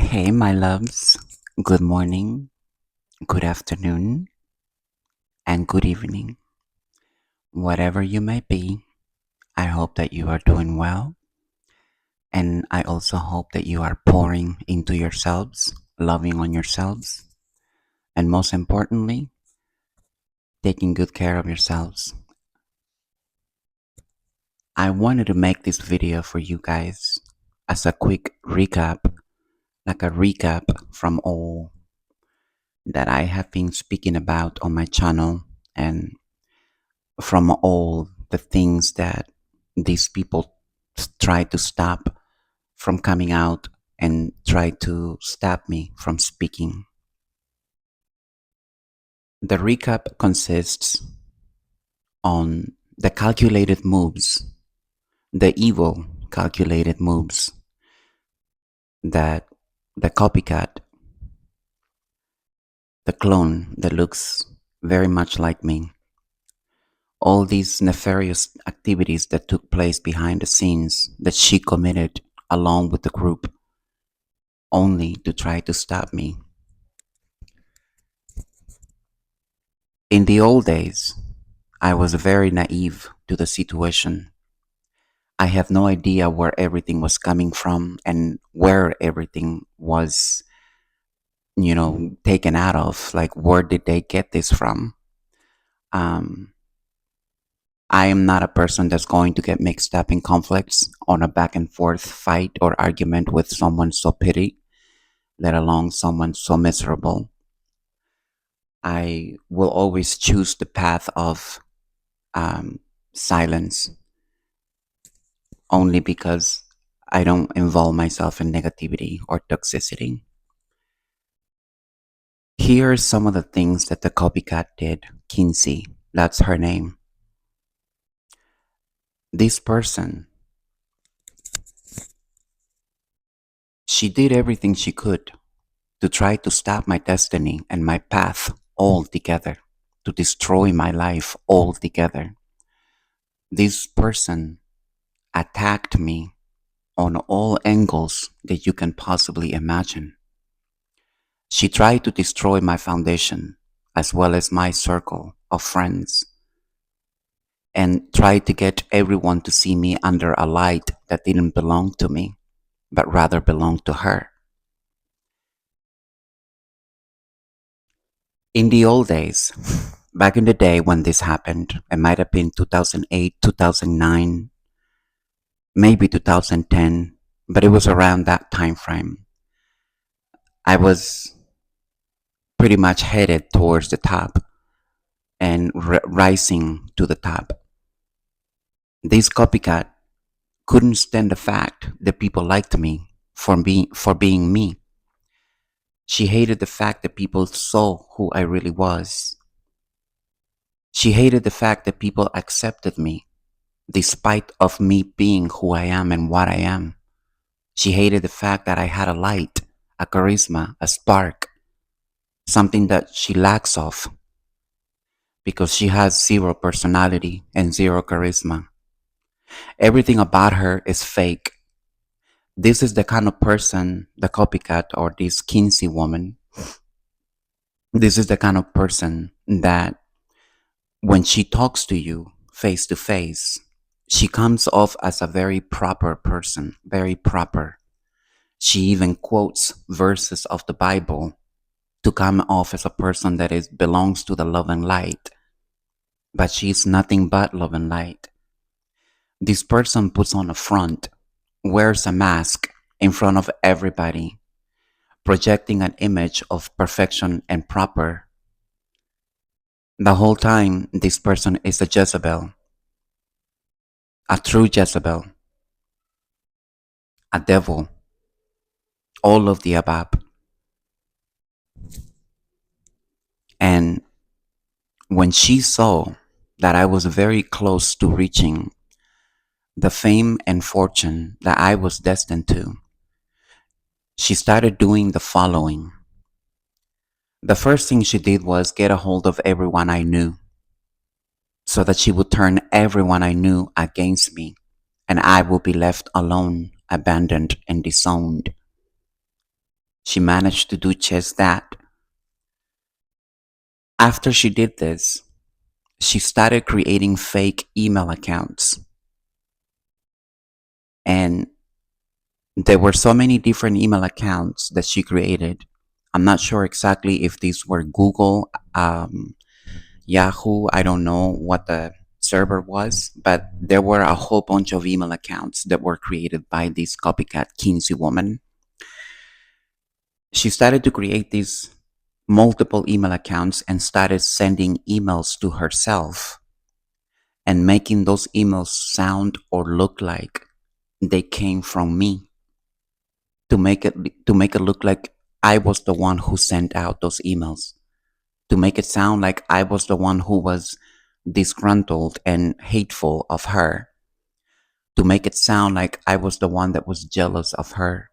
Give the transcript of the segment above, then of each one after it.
Hey, my loves. Good morning, good afternoon, and good evening. Whatever you may be, I hope that you are doing well. And I also hope that you are pouring into yourselves, loving on yourselves, and most importantly, taking good care of yourselves. I wanted to make this video for you guys as a quick recap, like a recap from all that I have been speaking about on my channel and from all the things that these people try to stop from coming out and try to stop me from speaking. The recap consists on the calculated moves, the evil calculated moves that the copycat, the clone that looks very much like me, all these nefarious activities that took place behind the scenes that she committed along with the group only to try to stop me. In the old days, I was very naive to the situation. I have no idea where everything was coming from and where everything was, taken out of. Like, where did they get this from? Um, I am not a person that's going to get mixed up in conflicts on a back and forth fight or argument with someone so petty, let alone someone so miserable. I will always choose the path of um, silence only because I don't involve myself in negativity or toxicity. Here are some of the things that the copycat did. Kinsey, that's her name. This person, she did everything she could to try to stop my destiny and my path altogether, to destroy my life altogether. This person attacked me on all angles that you can possibly imagine. She tried to destroy my foundation as well as my circle of friends and tried to get everyone to see me under a light that didn't belong to me, but rather belonged to her. In the old days, back in the day when this happened, it might have been 2008, 2009, maybe 2010, but it was around that time frame. I was pretty much headed towards the top and rising to the top. This copycat couldn't stand the fact that people liked me for being me. She hated the fact that people saw who I really was. She hated the fact that people accepted me despite of me being who I am and what I am. She hated the fact that I had a light, a charisma, a spark, something that she lacks of because she has zero personality and zero charisma. Everything about her is fake. This is the kind of person, the copycat or this Kinsey woman, this is the kind of person that when she talks to you face to face, she comes off as a very proper person, very proper. She even quotes verses of the Bible to come off as a person that belongs to the love and light. But she's nothing but love and light. This person puts on a front, wears a mask in front of everybody, projecting an image of perfection and proper. The whole time, this person is a Jezebel, a true Jezebel, a devil, all of the above. And when she saw that I was very close to reaching the fame and fortune that I was destined to, she started doing the following. The first thing she did was get a hold of everyone I knew so that she would turn everyone I knew against me and I would be left alone, abandoned, and disowned. She managed to do just that. After she did this, she started creating fake email accounts. And there were so many different email accounts that she created. I'm not sure exactly if these were Google, Yahoo. I don't know what the server was, but there were a whole bunch of email accounts that were created by this copycat Kinsey woman. She started to create these multiple email accounts and started sending emails to herself and making those emails sound or look like they came from me, to make it look like I was the one who sent out those emails, to make it sound like I was the one who was disgruntled and hateful of her, to make it sound like I was the one that was jealous of her,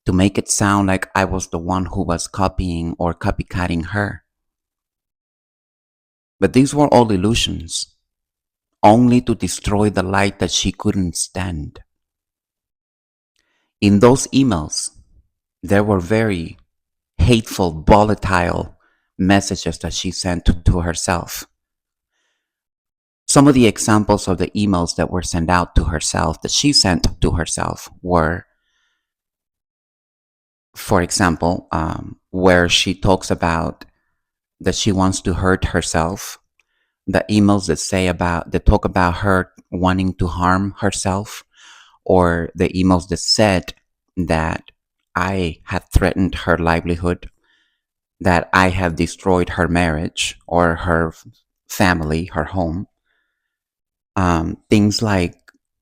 to make it sound like I was the one who was copying or copycatting her. But these were all illusions, only to destroy the light that she couldn't stand. In those emails, there were very hateful, volatile messages that she sent to herself. Some of the examples of the emails that were sent out to herself, that she sent to herself, were, for example, where she talks about that she wants to hurt herself. The emails that talk about her wanting to harm herself, or the emails that said that I had threatened her livelihood, that I have destroyed her marriage or her family, her home. Things like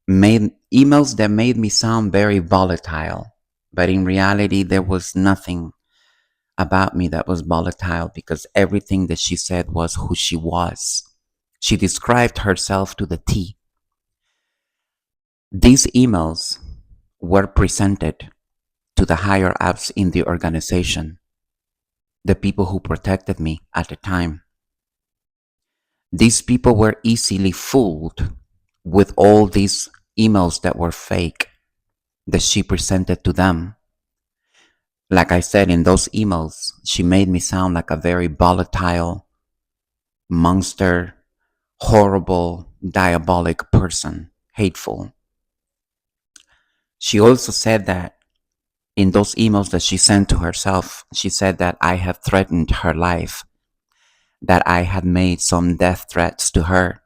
made emails that made me sound very volatile, but in reality, there was nothing about me that was volatile because everything that she said was who she was. She described herself to the T. These emails were presented to the higher ups in the organization, the people who protected me at the time. These people were easily fooled with all these emails that were fake that she presented to them. Like I said, in those emails, she made me sound like a very volatile, monster, horrible, diabolic person, hateful. She also said that in those emails that she sent to herself, she said that I had threatened her life, that I had made some death threats to her.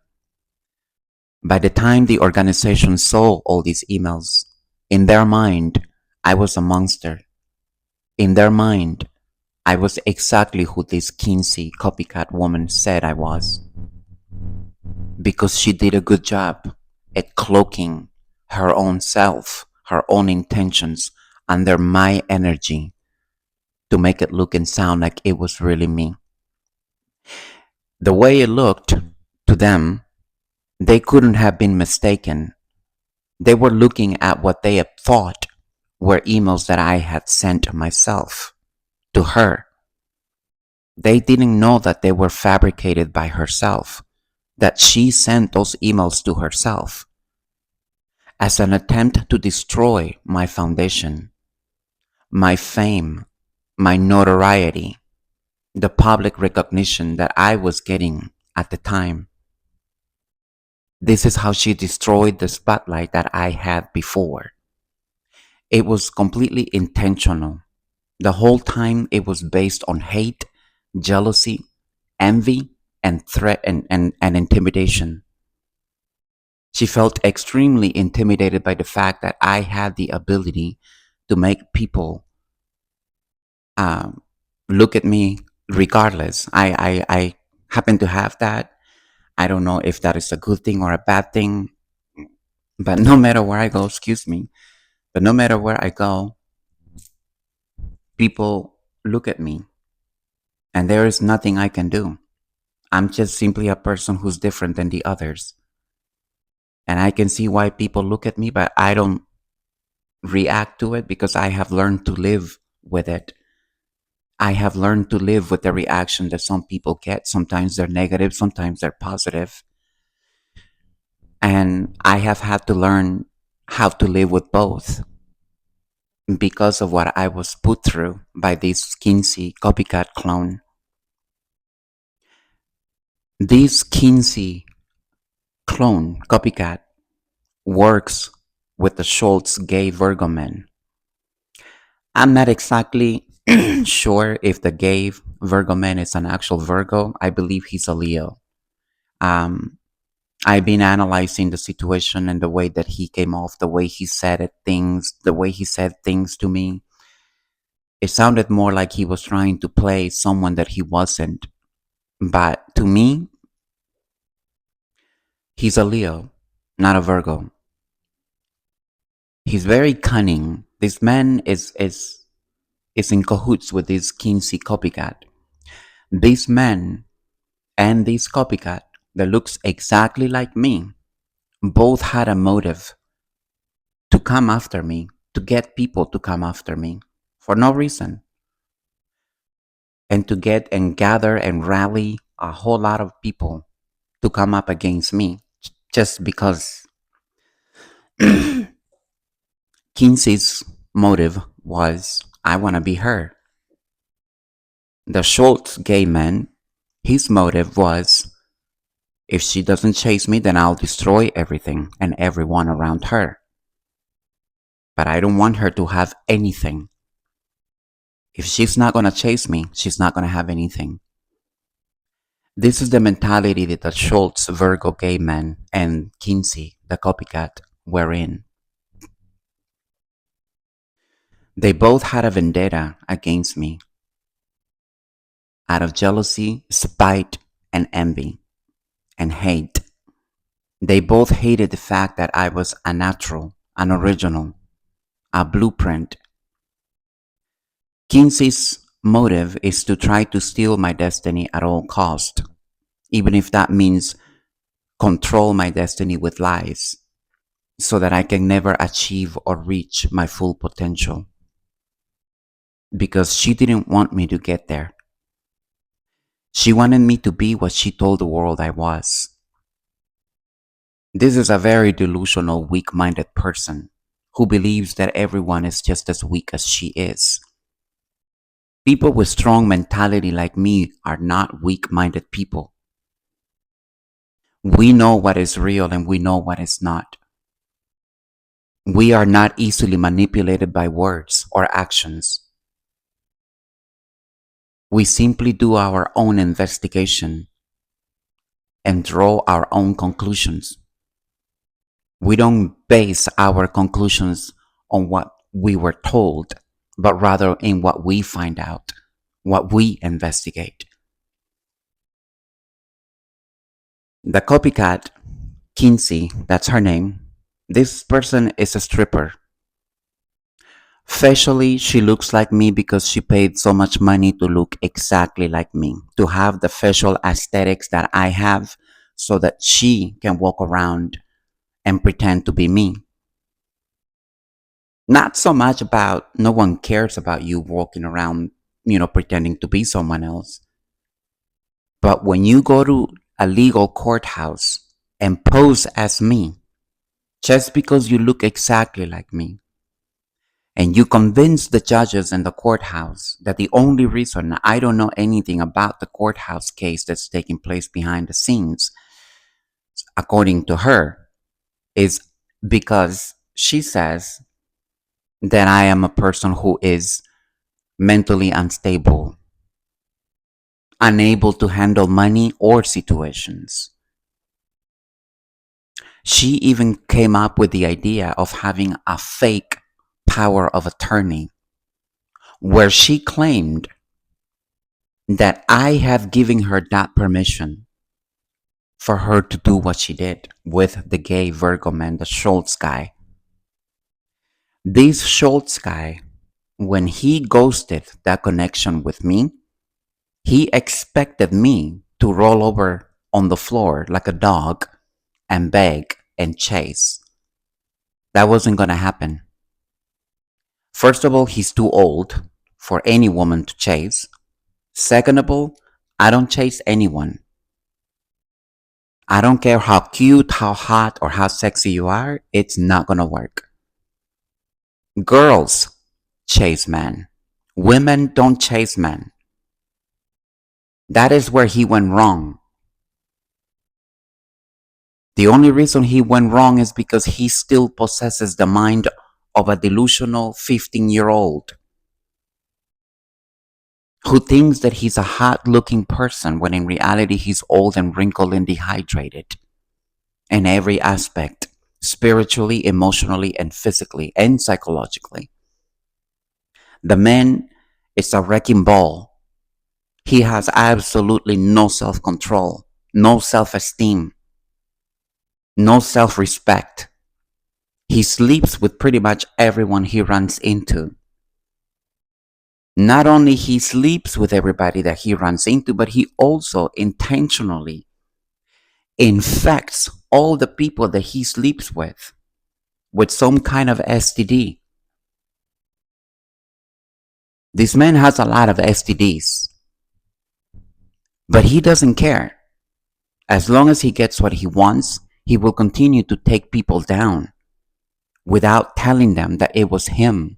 By the time the organization saw all these emails, in their mind, I was a monster. In their mind, I was exactly who this Kinsey copycat woman said I was. Because she did a good job at cloaking her own self, her own intentions under my energy to make it look and sound like it was really me. The way it looked to them, they couldn't have been mistaken. They were looking at what they had thought were emails that I had sent myself to her. They didn't know that they were fabricated by herself, that she sent those emails to herself as an attempt to destroy my foundation, my fame, my notoriety, the public recognition that I was getting at the time. This is how she destroyed the spotlight that I had before. It was completely intentional. The whole time it was based on hate, jealousy, envy, and threat and intimidation. She felt extremely intimidated by the fact that I had the ability to make people look at me regardless. I happen to have that. I don't know if that is a good thing or a bad thing, but no matter where I go, excuse me, but no matter where I go, people look at me and there is nothing I can do. I'm just simply a person who's different than the others. And I can see why people look at me, but I don't react to it because I have learned to live with it. I have learned to live with the reaction that some people get. Sometimes they're negative, sometimes they're positive. And I have had to learn how to live with both. because of what I was put through by this Kinsey copycat clone. This Kinsey clone copycat works with the Schultz gay Virgo men. I'm not exactly sure if the gay Virgo man is an actual Virgo. I believe he's a Leo. Um, I've been analyzing the situation and the way that he came off, the way he said it, things, the way he said things to me. It sounded more like he was trying to play someone that he wasn't. But to me, he's a Leo, not a Virgo. He's very cunning. This man is in cahoots with this Kinsey copycat. This man and this copycat that looks exactly like me both had a motive to come after me, to get people to come after me for no reason, and to get and gather and rally a whole lot of people to come up against me just because Kinsey's motive was I want to be her. The Schultz gay man, his motive was if she doesn't chase me, then I'll destroy everything and everyone around her. But I don't want her to have anything. If she's not going to chase me, she's not going to have anything. This is the mentality that the Schultz Virgo gay man and Kinsey, the copycat, were in. They both had a vendetta against me out of jealousy, spite, and envy, and hate. They both hated the fact that I was a natural, an original, a blueprint. Kinsey's motive is to try to steal my destiny at all cost, even if that means control my destiny with lies, so that I can never achieve or reach my full potential. Because she didn't want me to get there. She wanted me to be what she told the world I was. This is a very delusional, weak-minded person who believes that everyone is just as weak as she is. People with strong mentality like me are not weak-minded people. We know what is real and we know what is not. We are not easily manipulated by words or actions. We simply do our own investigation and draw our own conclusions. We don't base our conclusions on what we were told, but rather in what we find out, what we investigate. The copycat, Kinsey, that's her name, this person is a stripper. Facially, she looks like me because she paid so much money to look exactly like me, to have the facial aesthetics that I have so that she can walk around and pretend to be me. Not so much about no one cares about you walking around, pretending to be someone else. But when you go to a legal courthouse and pose as me, just because you look exactly like me, and you convince the judges in the courthouse that the only reason I don't know anything about the courthouse case that's taking place behind the scenes, according to her, is because she says that I am a person who is mentally unstable, unable to handle money or situations. She even came up with the idea of having a fake power of attorney where she claimed that I have given her that permission for her to do what she did with the gay Virgo man, the Schultz guy. This Schultz guy, when he ghosted that connection with me, he expected me to roll over on the floor like a dog and beg and chase. That wasn't going to happen. First of all, he's too old for any woman to chase. Second of all, I don't chase anyone. I don't care how cute, how hot, or how sexy you are, it's not gonna work. Girls chase men. Women don't chase men. That is where he went wrong. The only reason he went wrong is because he still possesses the mind of a delusional 15-year-old who thinks that he's a hot looking person when in reality he's old and wrinkled and dehydrated in every aspect, spiritually, emotionally, and physically and psychologically. The man is a wrecking ball. He has absolutely no self control, no self esteem, no self respect. He sleeps with pretty much everyone he runs into. Not only he sleeps with everybody that he runs into, but he also intentionally infects all the people that he sleeps with some kind of STD. This man has a lot of STDs, but he doesn't care. As long as he gets what he wants, he will continue to take people down without telling them that it was him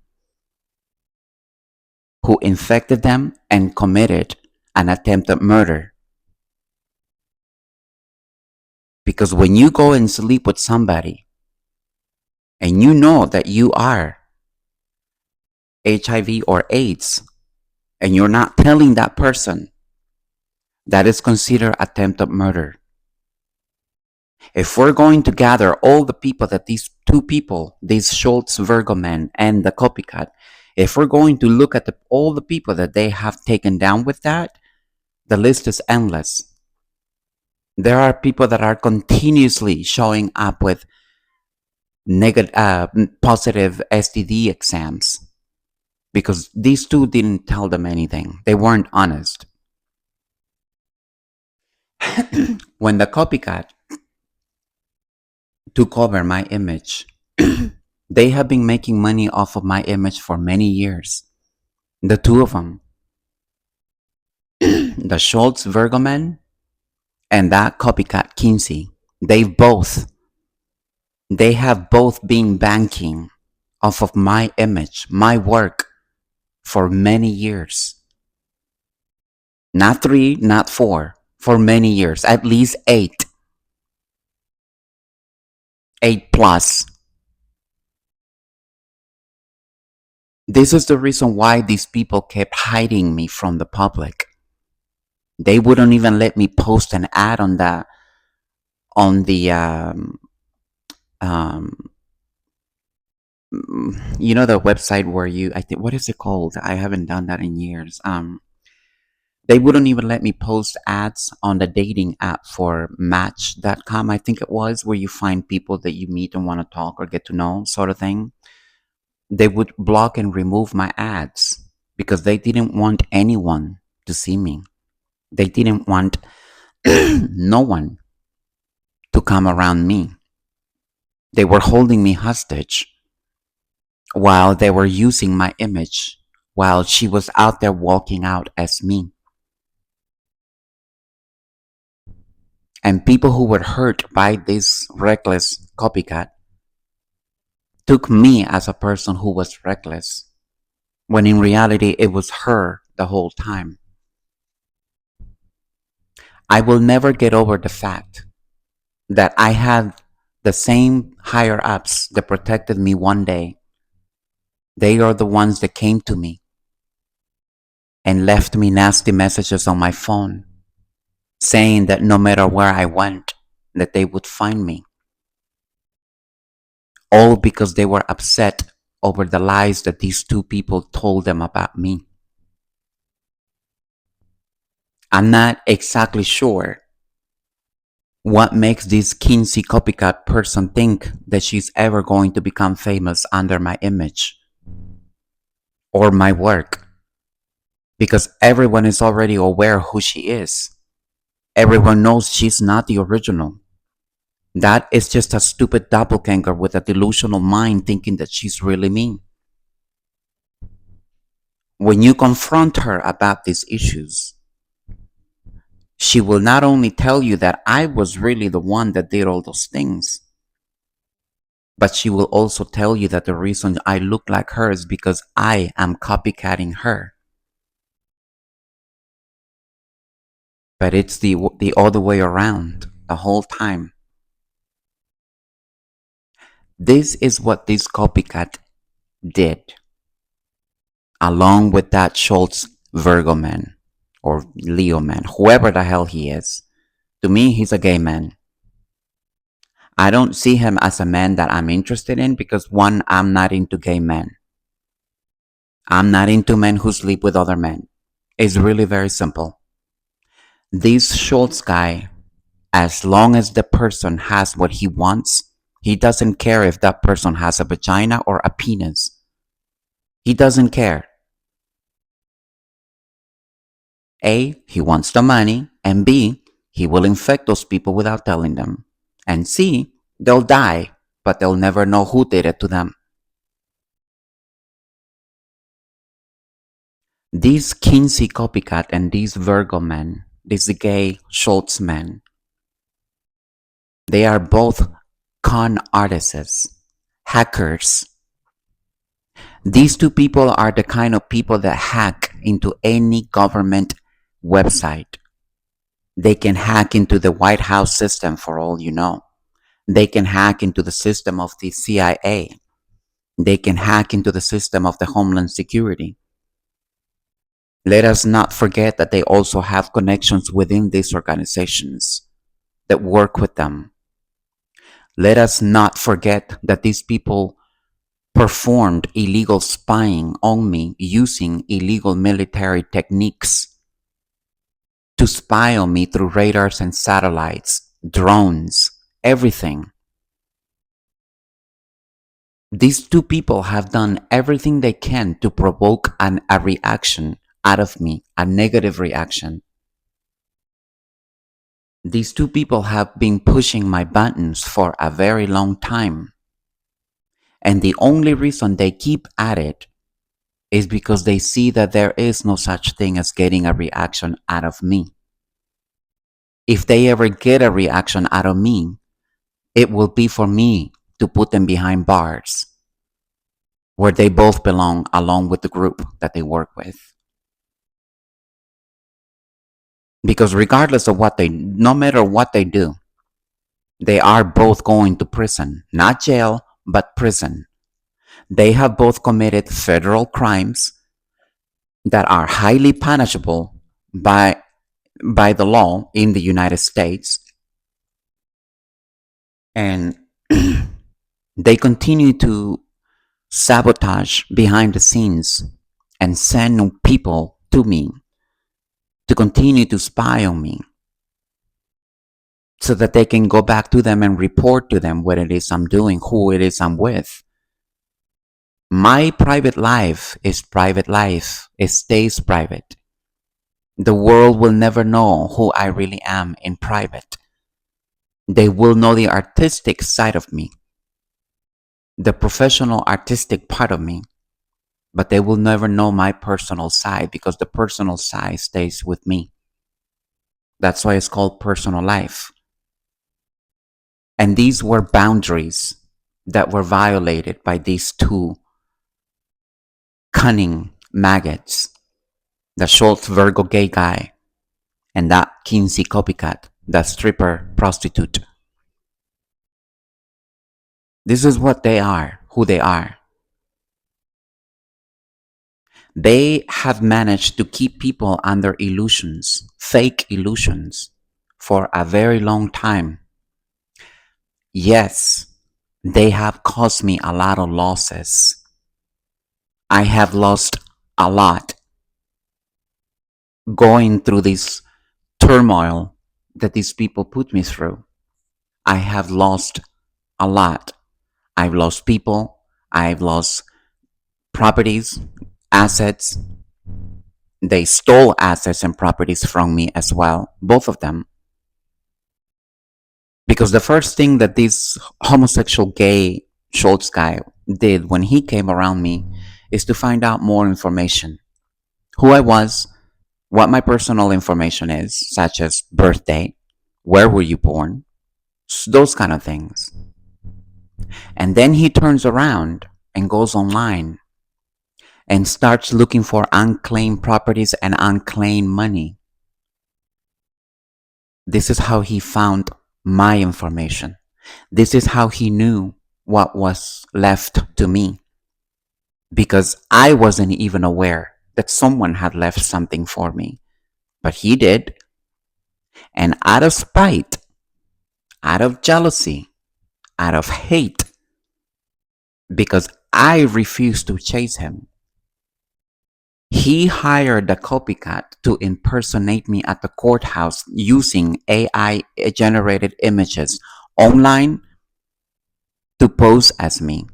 who infected them and committed an attempted murder. Because when you go and sleep with somebody and you know that you are HIV or AIDS and you're not telling that person, that is considered attempted murder. If we're going to gather all the people that these two people, these Schultz Virgo men and the copycat, if we're going to look at all the people that they have taken down with that, the list is endless. There are people that are continuously showing up with positive STD exams because these two didn't tell them anything. They weren't honest. When the copycat took over my image, they have been making money off of my image for many years. The two of them, the Schultz Virgo man and that copycat Kinsey, they have both been banking off of my image, my work for many years. Not 3, not 4, for many years, at least 8. 8 plus. This is the reason why these people kept hiding me from the public. They wouldn't even let me post an ad on the the website where I think, what is it called? I haven't done that in years. They wouldn't even let me post ads on the dating app for Match.com, I think it was, where you find people that you meet and want to talk or get to know, sort of thing. They would block and remove my ads because they didn't want anyone to see me. They didn't want no one to come around me. They were holding me hostage while they were using my image while she was out there walking out as me. And people who were hurt by this reckless copycat took me as a person who was reckless, when in reality it was her the whole time. I will never get over the fact that I had the same higher ups that protected me one day. They are the ones that came to me and left me nasty messages on my phone saying that no matter where I went, that they would find me. All because they were upset over the lies that these two people told them about me. I'm not exactly sure what makes this Kinsey copycat person think that she's ever going to become famous under my image or my work, because everyone is already aware who she is. Everyone knows she's not the original. That is just a stupid doppelganger with a delusional mind thinking that she's really me. When you confront her about these issues, she will not only tell you that I was really the one that did all those things, But she will also tell you that the reason I look like her is because I am copycatting her. But it's the other way around the whole time. This is what this copycat did, along with that Schultz Virgo man or Leo man, whoever the hell he is. To me, he's a gay man. I don't see him as a man that I'm interested in because one, I'm not into gay men. I'm not into men who sleep with other men. It's really very simple. This Schultz guy, as long as the person has what he wants, he doesn't care if that person has a vagina or a penis. He doesn't care. A, he wants the money, and B, he will infect those people without telling them. And C, they'll die, but they'll never know who did it to them. These Kinsey copycat and these Virgo men, these gay Schultz men, they are both con artists, hackers. These two people are the kind of people that hack into any government website. They can hack into the White House system for all you know. They can hack into the system of the CIA. They can hack into the system of the Homeland Security. Let us not forget that they also have connections within these organizations that work with them. Let us not forget that these people performed illegal spying on me using illegal military techniques to spy on me through radars and satellites, drones, everything. These two people have done everything they can to provoke a reaction out of me, a negative reaction. These two people have been pushing my buttons for a very long time. And the only reason they keep at it is because they see that there is no such thing as getting a reaction out of me. If they ever get a reaction out of me, it will be for me to put them behind bars where they both belong along with the group that they work with. Because regardless of no matter what they do, they are both going to prison, not jail, but prison. They have both committed federal crimes that are highly punishable by the law in the United States. And they continue to sabotage behind the scenes and send people to me to continue to spy on me so that they can go back to them and report to them what it is I'm doing, who it is I'm with. My private life is private life. It stays private. The world will never know who I really am in private. They will know the artistic side of me, the professional artistic part of me, but they will never know my personal side because the personal side stays with me. That's why it's called personal life. And these were boundaries that were violated by these two cunning maggots, the Schultz Virgo gay guy and that Kinsey copycat, that stripper prostitute. This is what they are, who they are. They have managed to keep people under illusions, fake illusions, for a very long time. Yes, they have caused me a lot of losses. I have lost a lot going through this turmoil that these people put me through. I have lost a lot. I've lost people. I've lost properties, assets. They stole assets and properties from me as well, both of them. Because the first thing that this homosexual gay Schultz guy did when he came around me is to find out more information. Who I was, what my personal information is, such as birthday, where were you born, those kind of things. And then he turns around and goes online and starts looking for unclaimed properties and unclaimed money. This is how he found my information. This is how he knew what was left to me, because I wasn't even aware that someone had left something for me. But he did. And out of spite, out of jealousy, out of hate, because I refused to chase him, he hired a copycat to impersonate me at the courthouse using AI generated images online to pose as me.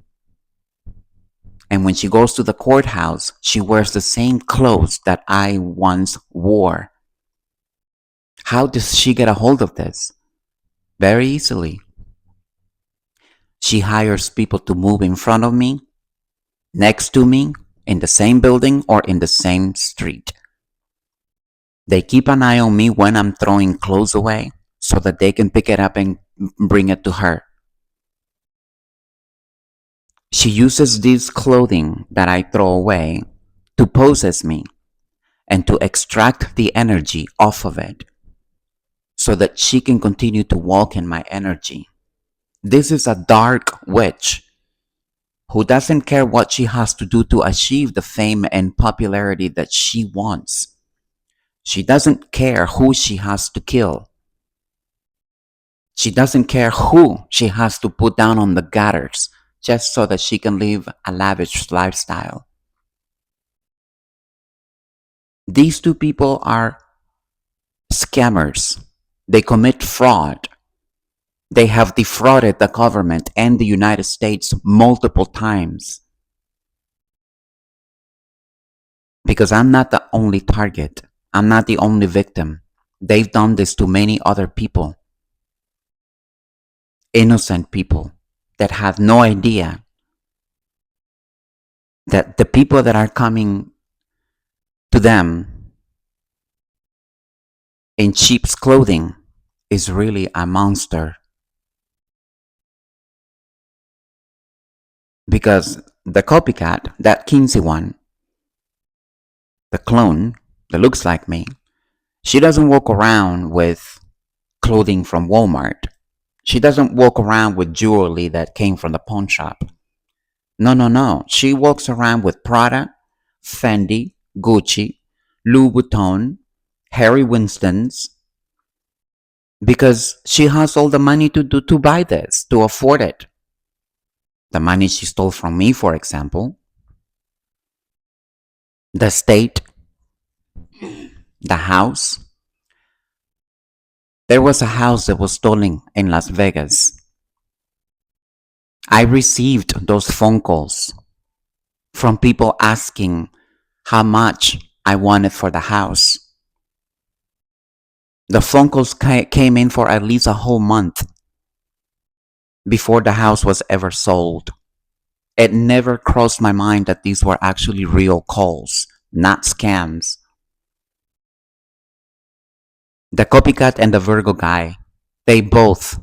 And when she goes to the courthouse, she wears the same clothes that I once wore. How does she get a hold of this? Very easily. She hires people to move in front of me, next to me, in the same building, or in the same street. They keep an eye on me when I'm throwing clothes away so that they can pick it up and bring it to her. She uses this clothing that I throw away to pose as me and to extract the energy off of it so that she can continue to walk in my energy. This is a dark witch who doesn't care what she has to do to achieve the fame and popularity that she wants. She doesn't care who she has to kill. She doesn't care who she has to put down on the gutters just so that she can live a lavish lifestyle. These two people are scammers. They commit fraud. They have defrauded the government and the United States multiple times. Because I'm not the only target. I'm not the only victim. They've done this to many other people. Innocent people that have no idea that the people that are coming to them in cheap clothing is really a monster. Because the copycat, that Kinsey one, the clone that looks like me, she doesn't walk around with clothing from Walmart. She doesn't walk around with jewelry that came from the pawn shop. No, no, no. She walks around with Prada, Fendi, Gucci, Louis Vuitton, Harry Winston's, because she has all the money to buy this, to afford it. The money she stole from me, for example, the state, the house. There was a house that was stolen in Las Vegas. I received those phone calls from people asking how much I wanted for the house. The phone calls came in for at least a whole month before the house was ever sold. It never crossed my mind that these were actually real calls, not scams. The copycat and the Virgo guy, they both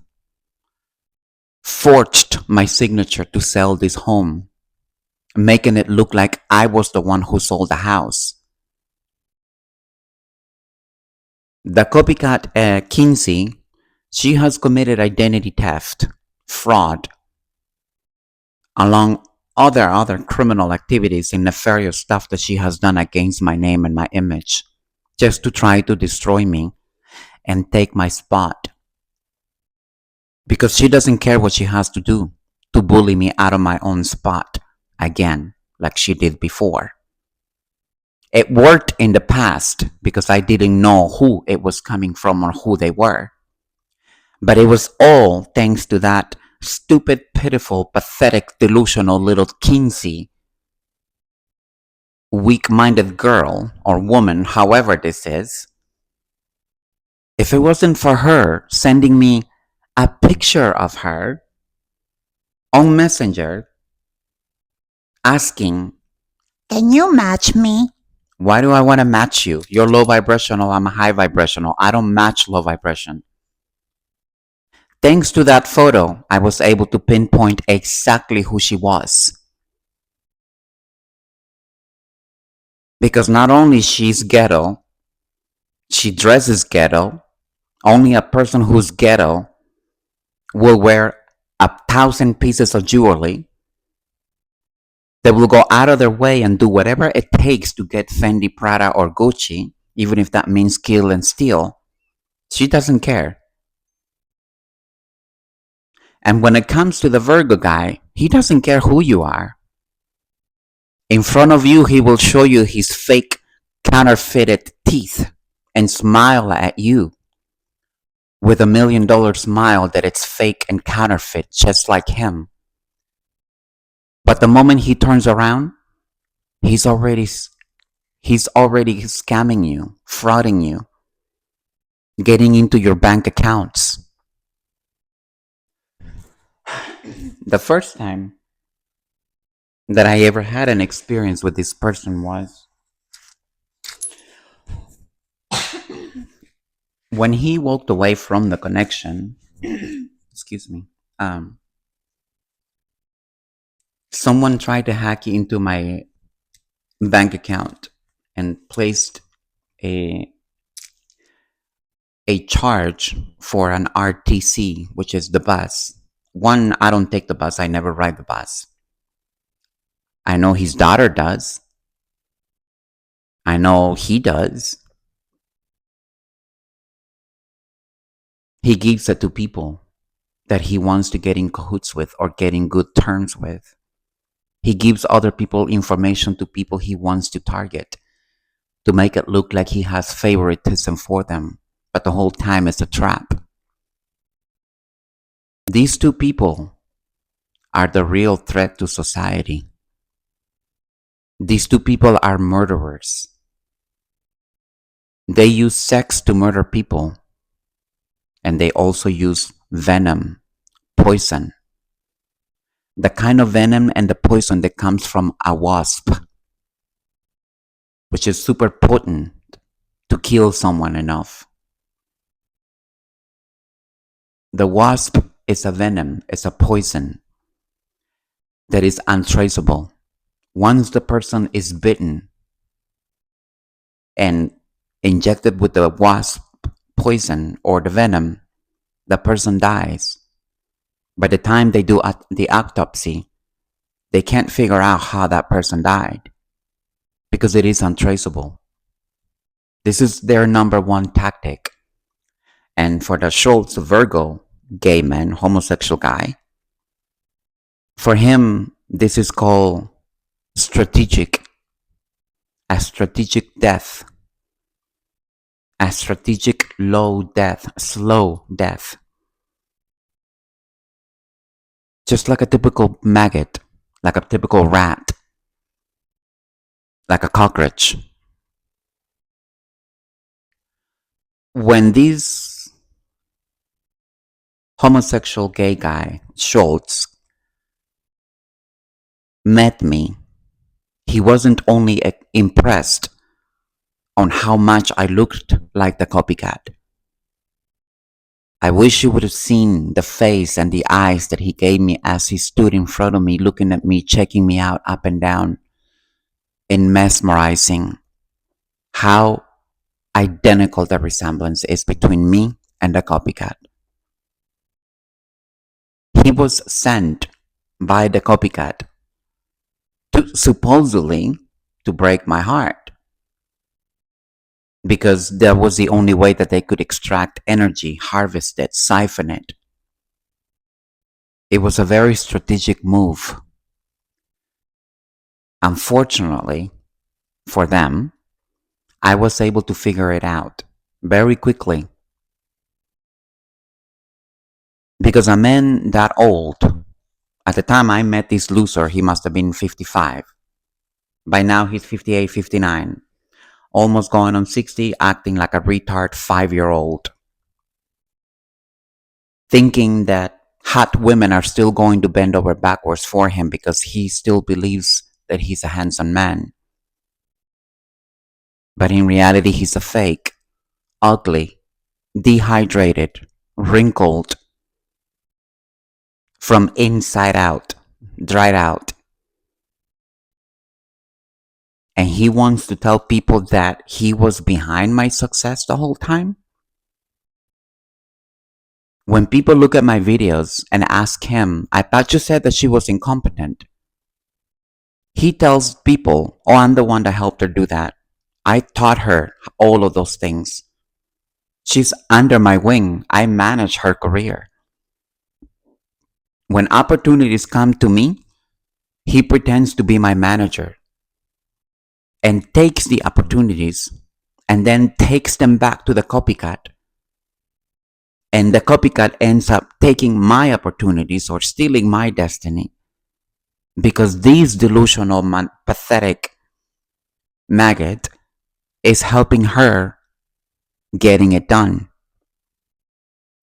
forged my signature to sell this home, making it look like I was the one who sold the house. The copycat Kinsey, she has committed identity theft, fraud, along other criminal activities and nefarious stuff that she has done against my name and my image, just to try to destroy me and take my spot. Because she doesn't care what she has to do to bully me out of my own spot again, like she did before. It worked in the past because I didn't know who it was coming from or who they were. But it was all thanks to that stupid, pitiful, pathetic, delusional little Kinsey, weak-minded girl or woman, however this is. If it wasn't for her sending me a picture of her on Messenger asking, "Can you match me?" Why do I want to match you? You're low vibrational, I'm high vibrational. I don't match low vibration. Thanks to that photo, I was able to pinpoint exactly who she was. Because not only she's ghetto, she dresses ghetto. Only a person who's ghetto will wear 1,000 pieces of jewelry. They will go out of their way and do whatever it takes to get Fendi, Prada, or Gucci, even if that means kill and steal. She doesn't care. And when it comes to the Virgo guy, he doesn't care who you are. In front of you, he will show you his fake, counterfeited teeth and smile at you with $1 million smile that it's fake and counterfeit, just like him. But the moment he turns around, he's already scamming you, frauding you, getting into your bank accounts. The first time that I ever had an experience with this person was when he walked away from the connection. Excuse me. Someone tried to hack into my bank account and placed a charge for an RTC, which is the bus. One, I don't take the bus. I never ride the bus. I know his daughter does. I know he does. He gives it to people that he wants to get in cahoots with or get in good terms with. He gives other people information to people he wants to target to make it look like he has favoritism for them, but the whole time it's a trap. These two people are the real threat to society. These two people are murderers. They use sex to murder people, and they also use venom, poison. The kind of venom and the poison that comes from a wasp, which is super potent to kill someone enough. The wasp is a venom, it's a poison that is untraceable. Once the person is bitten and injected with the wasp poison or the venom, the person dies. By the time they do the autopsy, they can't figure out how that person died because it is untraceable. This is their number one tactic. And for the Schultz Virgo gay man, homosexual guy, for him, this is called strategic, a strategic death, a strategic low death, slow death. Just like a typical maggot, like a typical rat, like a cockroach. When this homosexual gay guy, Schultz, met me, he wasn't only impressed on how much I looked like the copycat. I wish you would have seen the face and the eyes that he gave me as he stood in front of me, looking at me, checking me out up and down, and mesmerizing how identical the resemblance is between me and the copycat. He was sent by the copycat to supposedly to break my heart, because that was the only way that they could extract energy, harvest it, siphon it. It was a very strategic move. Unfortunately for them, I was able to figure it out very quickly. Because a man that old, at the time I met this loser, he must have been 55. By now he's 58, 59. Almost going on 60, acting like a retard 5-year-old. Thinking that hot women are still going to bend over backwards for him because he still believes that he's a handsome man. But in reality, he's a fake, ugly, dehydrated, wrinkled, from inside out, dried out. And he wants to tell people that he was behind my success the whole time. When people look at my videos and ask him, I thought you said that she was incompetent. He tells people, oh, I'm the one that helped her do that. I taught her all of those things. She's under my wing. I manage her career. When opportunities come to me, he pretends to be my manager and takes the opportunities and then takes them back to the copycat. And the copycat ends up taking my opportunities or stealing my destiny because this delusional, pathetic maggot is helping her getting it done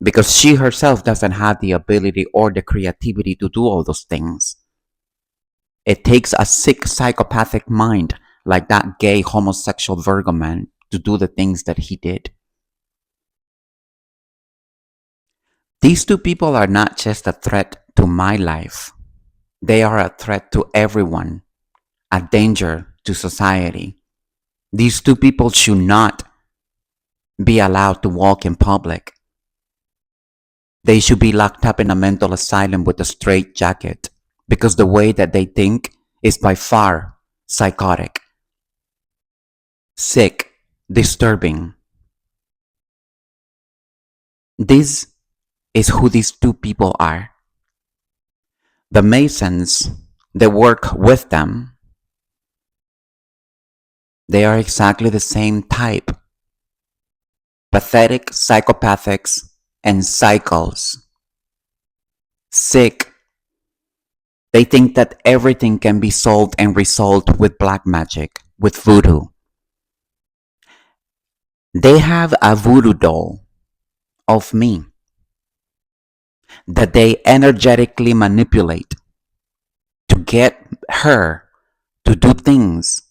because she herself doesn't have the ability or the creativity to do all those things. It takes a sick psychopathic mind like that gay homosexual Virgo man to do the things that he did. These two people are not just a threat to my life. They are a threat to everyone, a danger to society. These two people should not be allowed to walk in public. They should be locked up in a mental asylum with a straitjacket because the way that they think is by far psychotic, sick, disturbing. This is who these two people are. The Masons that work with them, they are exactly the same type. Pathetic psychopathics and psychos. Sick. They think that everything can be solved and resolved with black magic, with voodoo. They have a voodoo doll of me that they energetically manipulate to get her to do things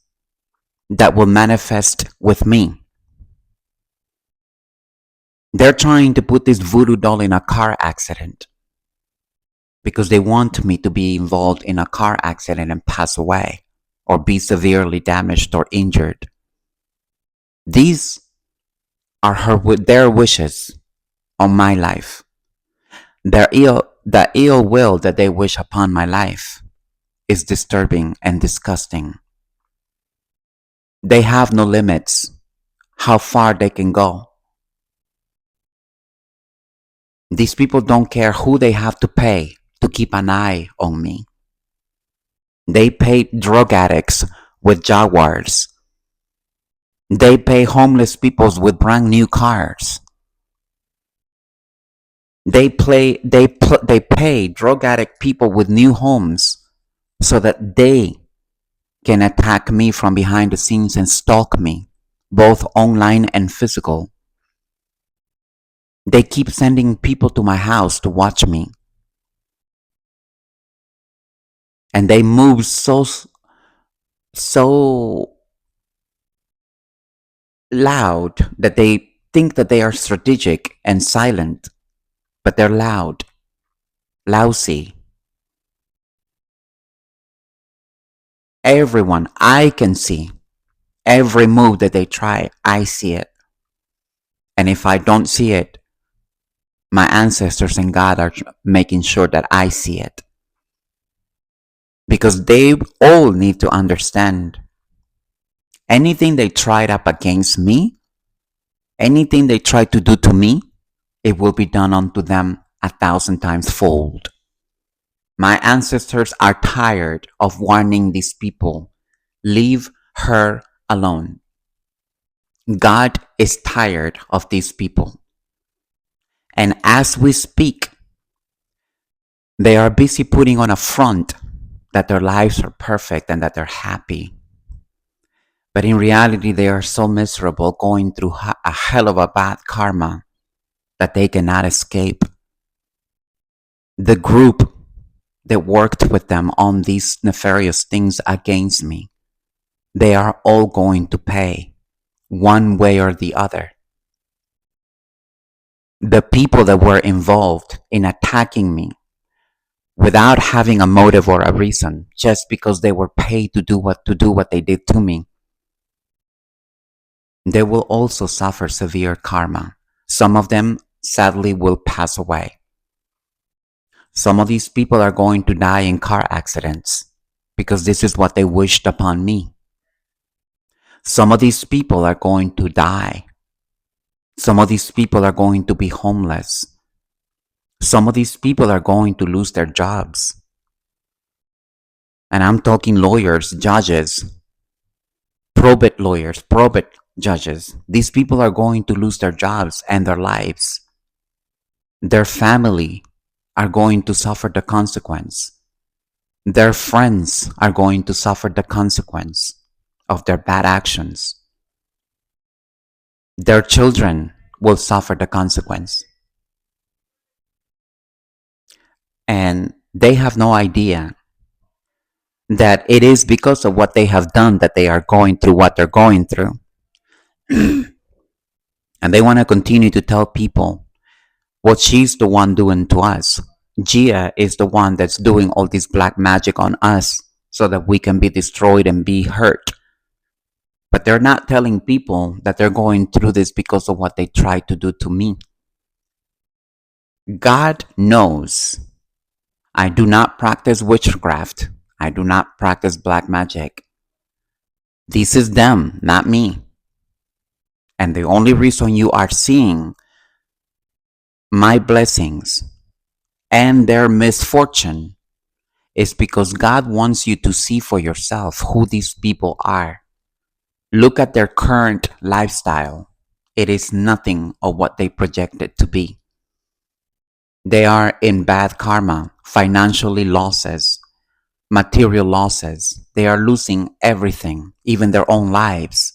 that will manifest with me. They're trying to put this voodoo doll in a car accident because they want me to be involved in a car accident and pass away or be severely damaged or injured. These are their wishes on my life. The ill will that they wish upon my life is disturbing and disgusting. They have no limits how far they can go. These people don't care who they have to pay to keep an eye on me. They pay drug addicts with Jaguars. They pay homeless people with brand new cars. They pay drug addict people with new homes so that they can attack me from behind the scenes and stalk me, both online and physical. They keep sending people to my house to watch me. And they move so loud that they think that they are strategic and silent, but they're loud, lousy. Everyone, I can see every move that they try, I see it. And if I don't see it, my ancestors and God are making sure that I see it. Because they all need to understand anything they tried up against me, anything they try to do to me, it will be done unto them 1,000 times fold. My ancestors are tired of warning these people. Leave her alone. God is tired of these people. And as we speak, they are busy putting on a front that their lives are perfect and that they're happy. But in reality, they are so miserable, going through a hell of a bad karma that they cannot escape. The group that worked with them on these nefarious things against me, they are all going to pay one way or the other. The people that were involved in attacking me without having a motive or a reason, just because they were paid to do what they did to me. They will also suffer severe karma. Some of them sadly will pass away. Some of these people are going to die in car accidents because this is what they wished upon me. Some of these people are going to die. Some of these people are going to be homeless. Some of these people are going to lose their jobs. And I'm talking lawyers, judges, probate lawyers, probate judges. These people are going to lose their jobs and their lives. Their family are going to suffer the consequence. Their friends are going to suffer the consequence of their bad actions. Their children will suffer the consequence. And they have no idea that it is because of what they have done that they are going through what they're going through. And they want to continue to tell people, well, she's the one doing to us. Gia is the one that's doing all this black magic on us so that we can be destroyed and be hurt. But they're not telling people that they're going through this because of what they tried to do to me. God knows I do not practice witchcraft. I do not practice black magic. This is them, not me. And the only reason you are seeing my blessings and their misfortune is because God wants you to see for yourself who these people are. Look at their current lifestyle. It is nothing of what they projected to be. They are in bad karma, financially losses, material losses. They are losing everything, even their own lives.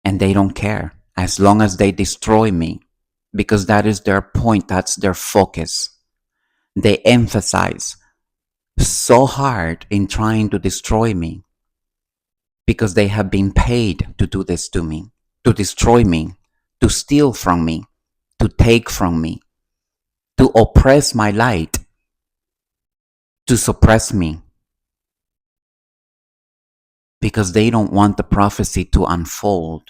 And they don't care as long as they destroy me, because that is their point, that's their focus. They emphasize so hard in trying to destroy me because they have been paid to do this to me, to destroy me, to steal from me, to take from me, to oppress my light, to suppress me, because they don't want the prophecy to unfold.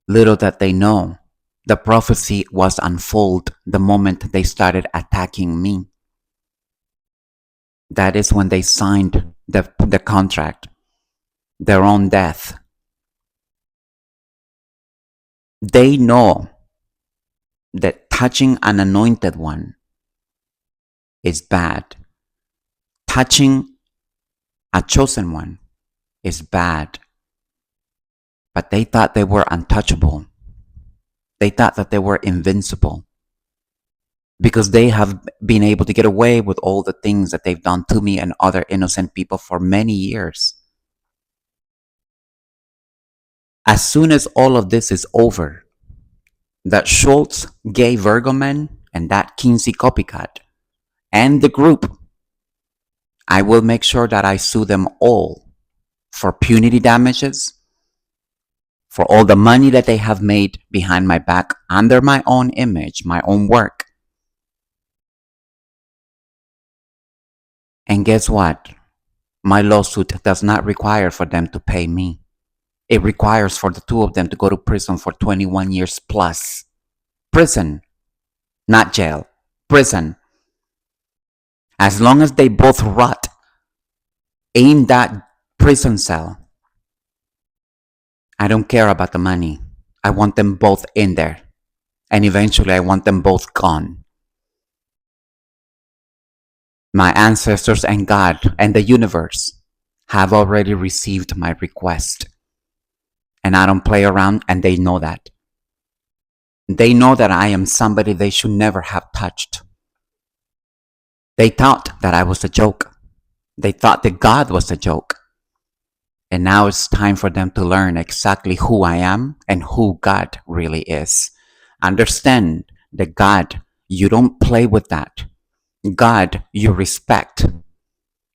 Little that they know, the prophecy was unfold the moment they started attacking me. That is when they signed the contract, their own death. They know that touching an anointed one is bad. Touching a chosen one is bad. But they thought they were untouchable. They thought that they were invincible because they have been able to get away with all the things that they've done to me and other innocent people for many years. As soon as all of this is over, that Schultz gay Virgo man and that Kinsey copycat and the group, I will make sure that I sue them all for punity damages, for all the money that they have made behind my back under my own image, my own work. And guess what? My lawsuit does not require for them to pay me. It requires for the two of them to go to prison for 21 years plus. Prison, not jail. Prison. As long as they both rot in that prison cell, I don't care about the money. I want them both in there. And eventually I want them both gone. My ancestors and God and the universe have already received my request. And I don't play around, and they know that. They know that I am somebody they should never have touched. They thought that I was a joke. They thought that God was a joke. And now it's time for them to learn exactly who I am and who God really is. Understand that God, you don't play with that. God, you respect.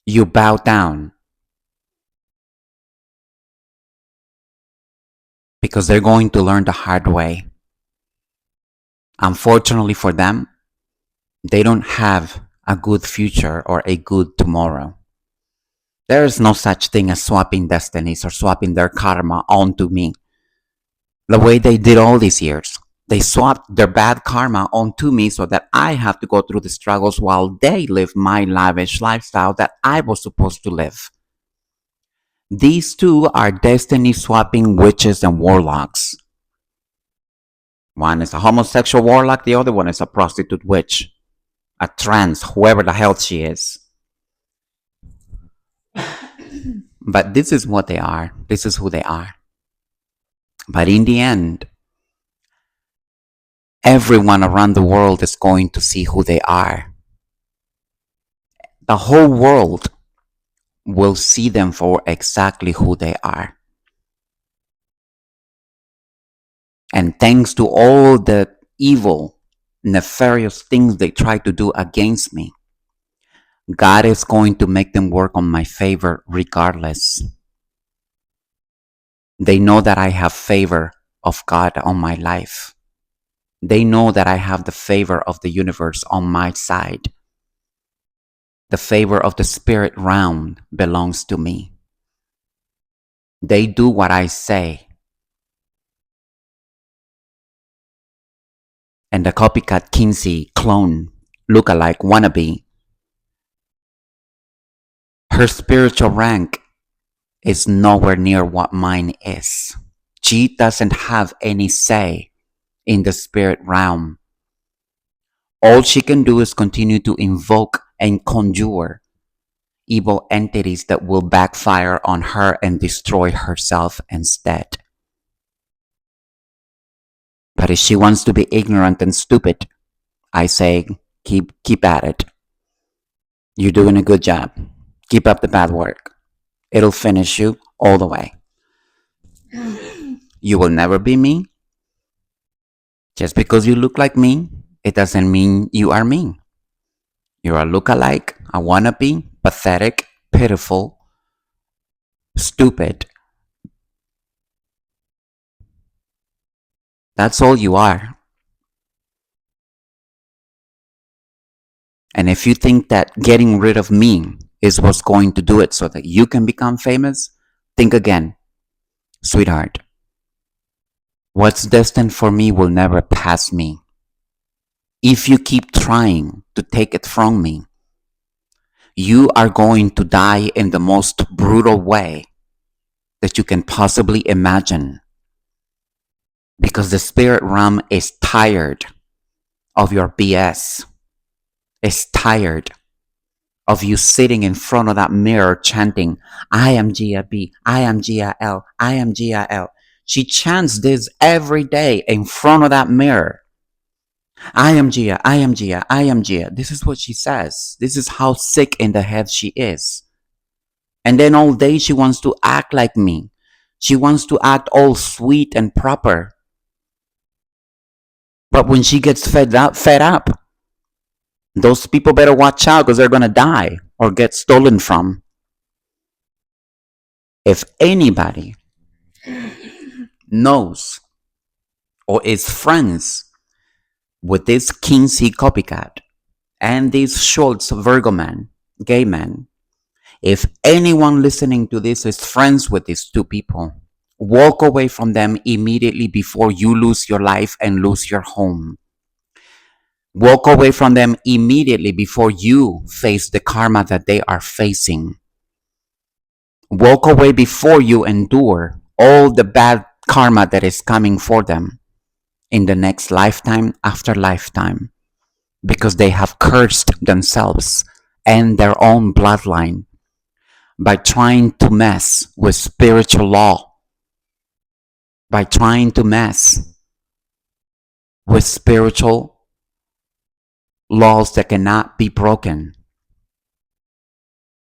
You bow down. Because they're going to learn the hard way. Unfortunately for them, They don't have a good future or a good tomorrow. There is no such thing as swapping destinies or swapping their karma onto me. The way they did all these years. They swapped their bad karma onto me so that I have to go through the struggles while they live my lavish lifestyle that I was supposed to live. These two are destiny swapping witches and warlocks. One is a homosexual warlock, the other one is a prostitute witch, a trans, whoever the hell she is. But this is what they are. This is who they are. But in the end, everyone around the world is going to see who they are. The whole world will see them for exactly who they are. And thanks to all the evil, nefarious things they try to do against me, God is going to make them work on my favor regardless. They know that I have favor of God on my life. They know that I have the favor of the universe on my side. The favor of the spirit realm belongs to me. They do what I say. And the copycat Kinsey clone, lookalike wannabe, her spiritual rank is nowhere near what mine is. She doesn't have any say in the spirit realm. All she can do is continue to invoke and conjure evil entities that will backfire on her and destroy herself instead. But if she wants to be ignorant and stupid, I say keep at it. You're doing a good job. Keep up the bad work. It'll finish you all the way. You will never be me. Just because you look like me, it doesn't mean you are me. You're a lookalike, a wannabe, pathetic, pitiful, stupid. That's all you are. And if you think that getting rid of me is what's going to do it so that you can become famous, think again, sweetheart. What's destined for me will never pass me. If you keep trying to take it from me, you are going to die in the most brutal way that you can possibly imagine. Because the spirit realm is tired of your BS. Is tired of you sitting in front of that mirror chanting, I am Gia B, I am Gia L, I am Gia L. She chants this every day in front of that mirror. I am Gia, I am Gia, I am Gia. This is what she says. This is how sick in the head she is. And then all day she wants to act like me. She wants to act all sweet and proper. But when she gets fed up, those people better watch out because they're going to die or get stolen from. If anybody knows or is friends with this Kinsey copycat and this Schultz Virgo man, gay man, if anyone listening to this is friends with these two people, walk away from them immediately before you lose your life and lose your home. Walk away from them immediately before you face the karma that they are facing. Walk away before you endure all the bad karma that is coming for them in the next lifetime after lifetime, because they have cursed themselves and their own bloodline by trying to mess with spiritual law, by trying to mess with spiritual laws that cannot be broken.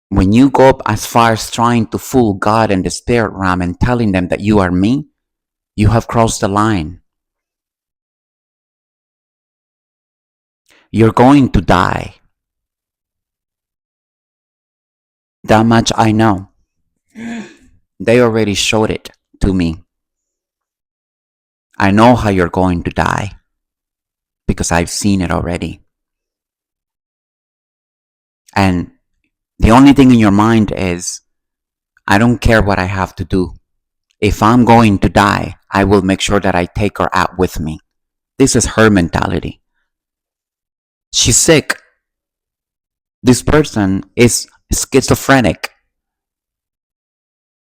When you go up as far as trying to fool God and the spirit realm and telling them that you are me, you have crossed the line. You're going to die. That much I know. They already showed it to me. I know how you're going to die because I've seen it already. And the only thing in your mind is, I don't care what I have to do. If I'm going to die, I will make sure that I take her out with me. This is her mentality. She's sick. This person is schizophrenic.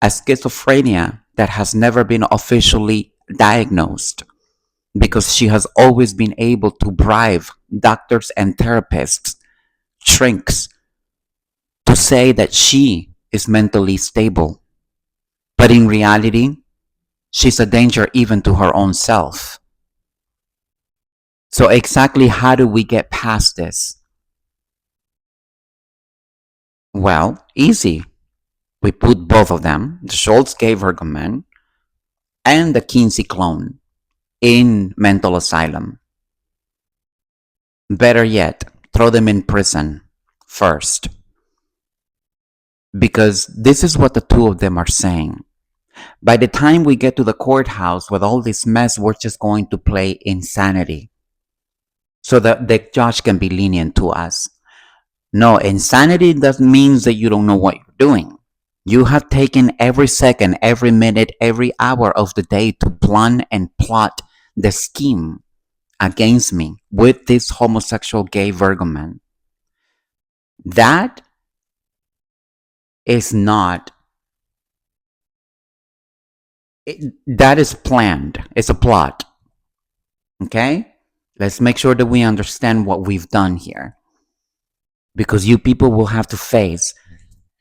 A schizophrenia that has never been officially diagnosed, because she has always been able to bribe doctors and therapists, shrinks, to say that she is mentally stable. But in reality, she's a danger even to her own self. So, exactly how do we get past this? Well, easy. We put both of them, the Schultz gave Hergoman and the Kinsey clone, in mental asylum. Better yet, throw them in prison first. Because this is what the two of them are saying. By the time we get to the courthouse with all this mess, we're just going to play insanity so that the judge can be lenient to us. No, insanity doesn't mean that you don't know what you're doing. You have taken every second, every minute, every hour of the day to plan and plot the scheme against me with this homosexual gay Virgo man. That is not, that is planned. It's a plot. Okay? Let's make sure that we understand what we've done here. Because you people will have to face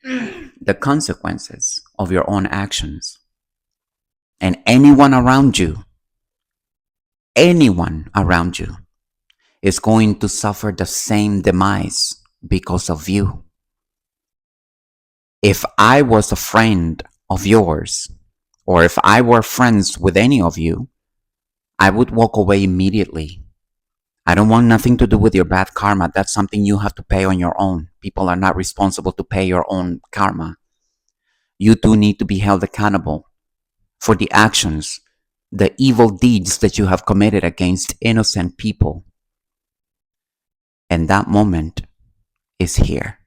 the consequences of your own actions. And anyone around you is going to suffer the same demise because of you. If I was a friend of yours, or if I were friends with any of you, I would walk away immediately. I don't want nothing to do with your bad karma. That's something you have to pay on your own. People are not responsible to pay your own karma. You too need to be held accountable for the actions, the evil deeds that you have committed against innocent people. And that moment is here.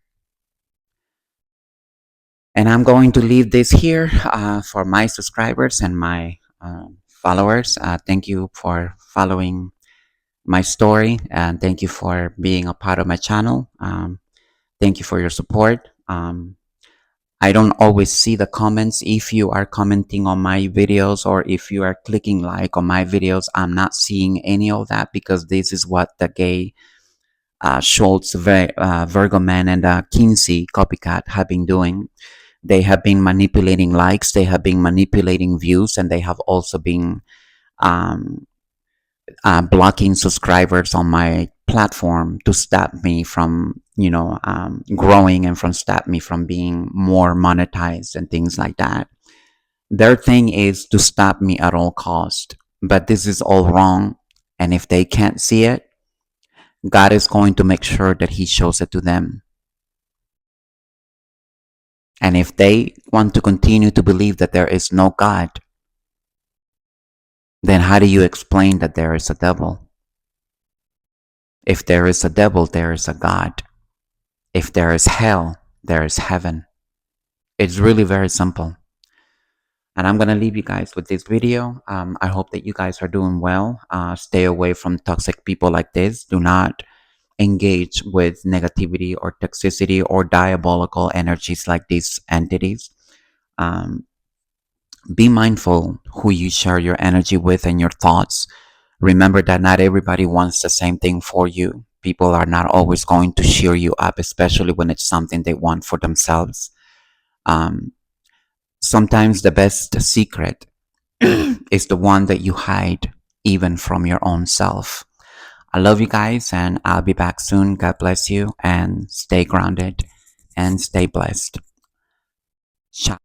And I'm going to leave this here for my subscribers and my followers. Thank you for following my story, and thank you for being a part of my channel. Thank you for your support. I don't always see the comments. If you are commenting on my videos or if you are clicking like on my videos, I'm not seeing any of that, because this is what the gay Schultz, Virgo man, and Kinsey copycat have been doing. They have been manipulating likes, they have been manipulating views, and they have also been blocking subscribers on my platform to stop me from, growing, and from stop me from being more monetized and things like that. Their thing is to stop me at all cost, but this is all wrong. And if they can't see it, God is going to make sure that He shows it to them. And if they want to continue to believe that there is no God, then how do you explain that there is a devil? If there is a devil, there is a God. If there is hell, there is heaven. It's really very simple. And I'm going to leave you guys with this video. I hope that you guys are doing well. Stay away from toxic people like this. Do not engage with negativity or toxicity or diabolical energies like these entities. Be mindful who you share your energy with and your thoughts. Remember that not everybody wants the same thing for you. People are not always going to cheer you up, especially when it's something they want for themselves. Sometimes the best secret is the one that you hide even from your own self. I love you guys, and I'll be back soon. God bless you, and stay grounded and stay blessed. Ciao.